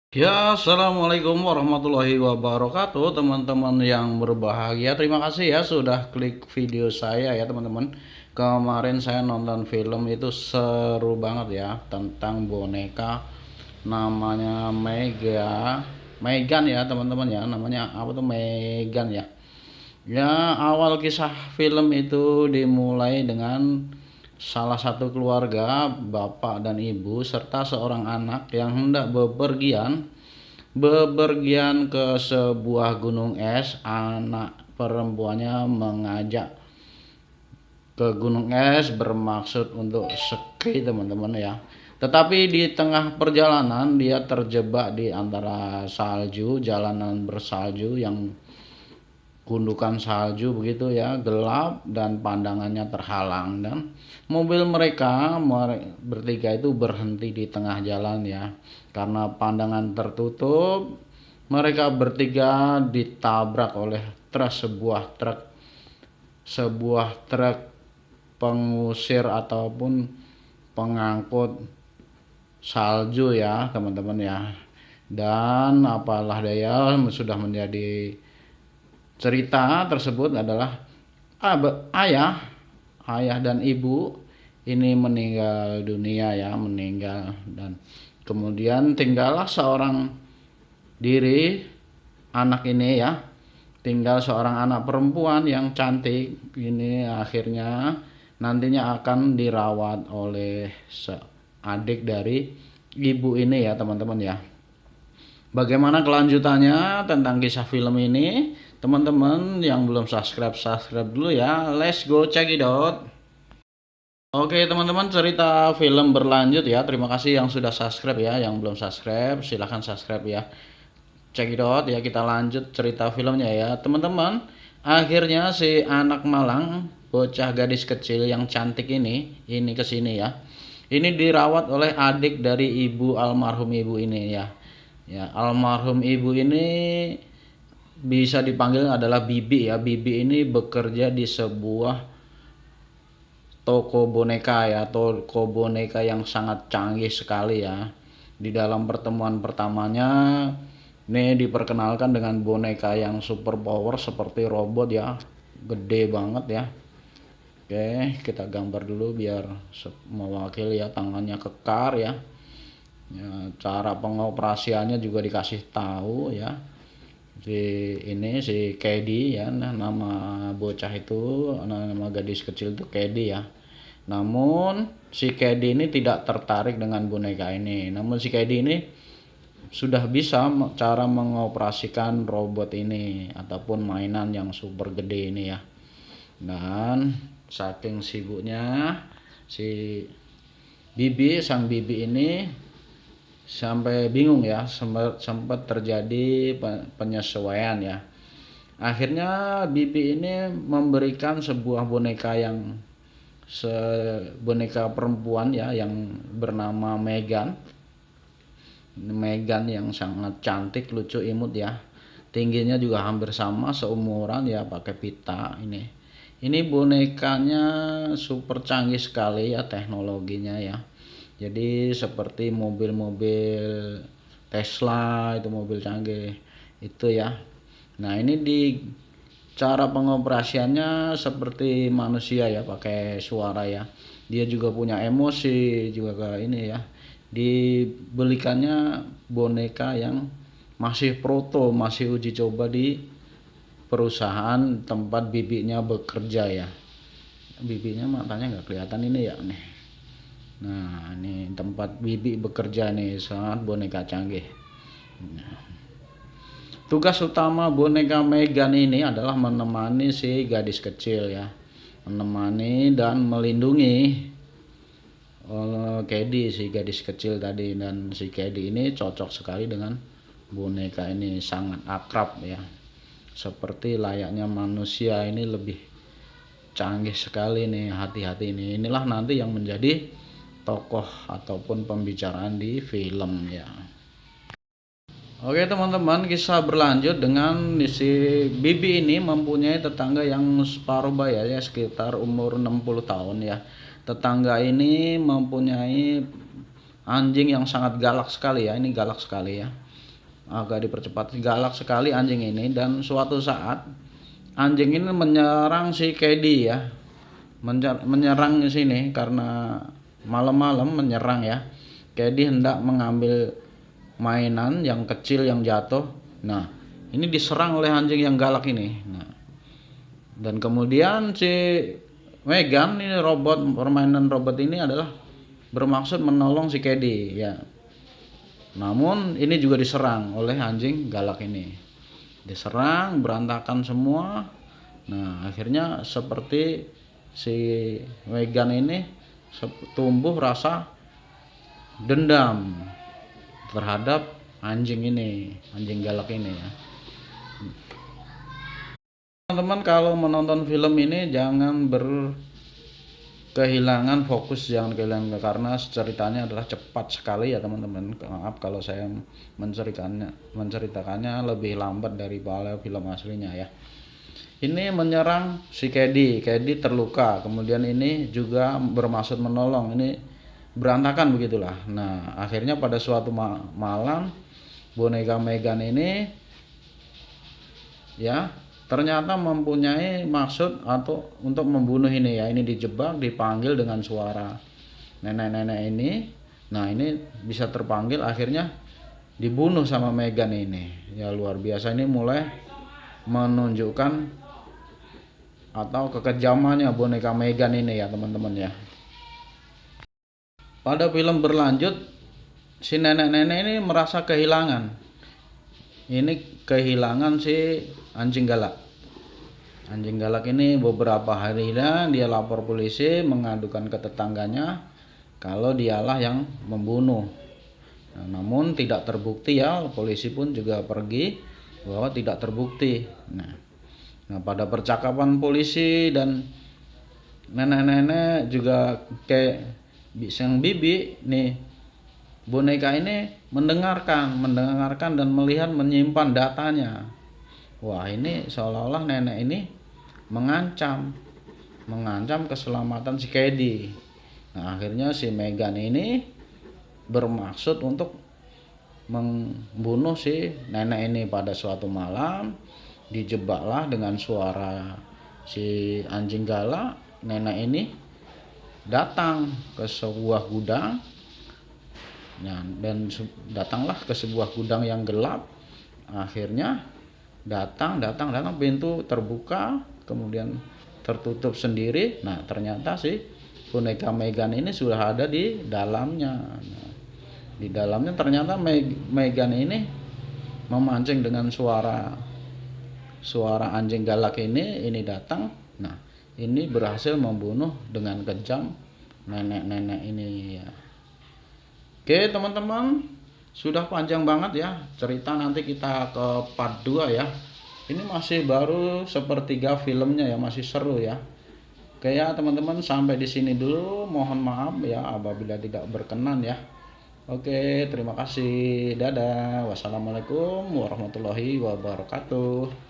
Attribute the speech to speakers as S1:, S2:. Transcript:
S1: Ya, assalamualaikum warahmatullahi wabarakatuh, teman-teman yang berbahagia. Terima kasih ya sudah klik video saya ya, teman-teman. Kemarin saya nonton film itu seru banget ya, tentang boneka namanya Megan ya, teman-teman ya. Namanya apa tuh, Megan ya. Ya, awal kisah film itu dimulai dengan salah satu keluarga, bapak dan ibu, serta seorang anak yang hendak bepergian ke sebuah gunung es. Anak perempuannya mengajak ke gunung es bermaksud untuk ski, teman-teman ya. Tetapi di tengah perjalanan dia terjebak di antara salju, jalanan bersalju yang gundukan salju begitu ya, gelap dan pandangannya terhalang, dan mobil mereka bertiga itu berhenti di tengah jalan ya. Karena pandangan tertutup, mereka bertiga ditabrak oleh sebuah truk pengusir ataupun pengangkut salju ya, teman-teman ya. Dan apalah daya, sudah menjadi cerita tersebut adalah ayah dan ibu ini meninggal dunia ya, dan kemudian tinggallah seorang diri anak ini ya, tinggal seorang anak perempuan yang cantik ini. Akhirnya nantinya akan dirawat oleh adik dari ibu ini ya, teman-teman ya. Bagaimana kelanjutannya tentang kisah film ini? Teman-teman yang belum subscribe dulu ya. Let's go check it out. Oke, teman-teman, cerita film berlanjut ya. Terima kasih yang sudah subscribe ya. Yang belum subscribe silahkan subscribe ya. Check it out ya. Kita lanjut cerita filmnya ya, teman-teman. Akhirnya si anak malang, bocah gadis kecil yang cantik ini kesini ya. Ini dirawat oleh adik dari almarhum ibu ini ya. Ya, almarhum ibu ini bisa dipanggil adalah Bibi ya. Bibi ini bekerja di sebuah toko boneka ya, toko boneka yang sangat canggih sekali ya. Di dalam pertemuan pertamanya ini diperkenalkan dengan boneka yang super power seperti robot ya, gede banget ya. Oke, kita gambar dulu biar mewakili ya, tangannya kekar ya. Ya, cara pengoperasiannya juga dikasih tahu ya. Si Kedi ya, nah, nama bocah itu, nama gadis kecil itu Kedi ya. Namun si Kedi ini tidak tertarik dengan boneka ini. Namun si Kedi ini sudah bisa cara mengoperasikan robot ini ataupun mainan yang super gede ini ya. Dan saking sibuknya si sang bibi ini sampai bingung ya, sempat terjadi penyesuaian ya. Akhirnya bibi ini memberikan sebuah boneka perempuan ya, yang bernama Megan yang sangat cantik, lucu, imut ya. Tingginya juga hampir sama, seumuran ya, pakai pita ini bonekanya super canggih sekali ya teknologinya ya. Jadi seperti mobil-mobil Tesla, itu mobil canggih itu ya. Nah, ini di cara pengoperasiannya seperti manusia ya, pakai suara ya. Dia juga punya emosi juga ke ini ya. Dibelikannya boneka yang masih masih uji coba di perusahaan tempat bibinya bekerja ya. Bibinya matanya nggak kelihatan ini ya nih. Nah, ini tempat bibi bekerja nih, sangat boneka canggih. Nah, tugas utama boneka Megan ini adalah menemani si gadis kecil ya, menemani dan melindungi Kedi, si gadis kecil tadi. Dan si Kedi ini cocok sekali dengan boneka ini, sangat akrab ya, seperti layaknya manusia. Ini lebih canggih sekali nih, hati-hati ini. Inilah nanti yang menjadi tokoh ataupun pembicaraan di film ya. Oke, teman-teman, kisah berlanjut dengan si Bibi ini mempunyai tetangga yang separuh baya ya, sekitar umur 60 tahun ya. Tetangga ini mempunyai anjing yang sangat galak sekali ya, ini galak sekali ya. Agak dipercepat, galak sekali anjing ini. Dan suatu saat anjing ini menyerang si Kedi ya, menyerang di sini karena malam-malam menyerang ya. Kedi hendak mengambil mainan yang kecil yang jatuh. Nah, ini diserang oleh anjing yang galak ini. Nah, dan kemudian si Megan ini permainan robot ini adalah bermaksud menolong si Kedi ya. Namun ini juga diserang oleh anjing galak ini. Diserang, berantakan semua. Nah, akhirnya seperti si Megan ini tumbuh rasa dendam terhadap anjing ini, anjing galak ini ya. Teman-teman kalau menonton film ini jangan kehilangan fokus, jangan kehilangan, karena ceritanya adalah cepat sekali ya teman-teman. Maaf kalau saya menceritakannya lebih lambat daripada film aslinya ya. Ini menyerang si Kedi terluka, kemudian ini juga bermaksud menolong, ini berantakan begitulah. Nah, akhirnya pada suatu malam boneka Megan ini ya ternyata mempunyai maksud atau untuk membunuh ini ya. Ini dijebak, dipanggil dengan suara nenek-nenek ini. Nah, ini bisa terpanggil, akhirnya dibunuh sama Megan ini. Ya luar biasa, ini mulai menunjukkan atau kekejamannya boneka Megan ini ya teman-teman ya. Pada film berlanjut si nenek-nenek ini merasa kehilangan. Ini kehilangan si anjing galak. Anjing galak ini beberapa hari dia lapor polisi, mengadukan ke tetangganya kalau dialah yang membunuh. Nah, namun tidak terbukti ya, polisi pun juga pergi bahwa tidak terbukti. Nah, pada percakapan polisi dan nenek-nenek juga kayak sang bibi nih, boneka ini mendengarkan dan melihat, menyimpan datanya. Wah, ini seolah-olah nenek ini mengancam keselamatan si Kedi. Nah, akhirnya si Megan ini bermaksud untuk membunuh si nenek ini. Pada suatu malam dijebaklah dengan suara si anjing galak. Nenek ini datang ke sebuah gudang. Nah, dan datanglah ke sebuah gudang yang gelap. Akhirnya datang, pintu terbuka, kemudian tertutup sendiri. Nah, ternyata si boneka Megan ini sudah ada di dalamnya. Nah, di dalamnya ternyata Megan ini memancing dengan suara anjing galak ini datang. Nah, ini berhasil membunuh dengan kejam nenek-nenek ini ya. Oke teman-teman, sudah panjang banget ya cerita, nanti kita ke part 2 ya. Ini masih baru sepertiga filmnya ya, masih seru ya. Oke ya teman-teman, sampai di sini dulu. Mohon maaf ya apabila tidak berkenan ya. Oke, terima kasih. Dadah. Wassalamualaikum warahmatullahi wabarakatuh.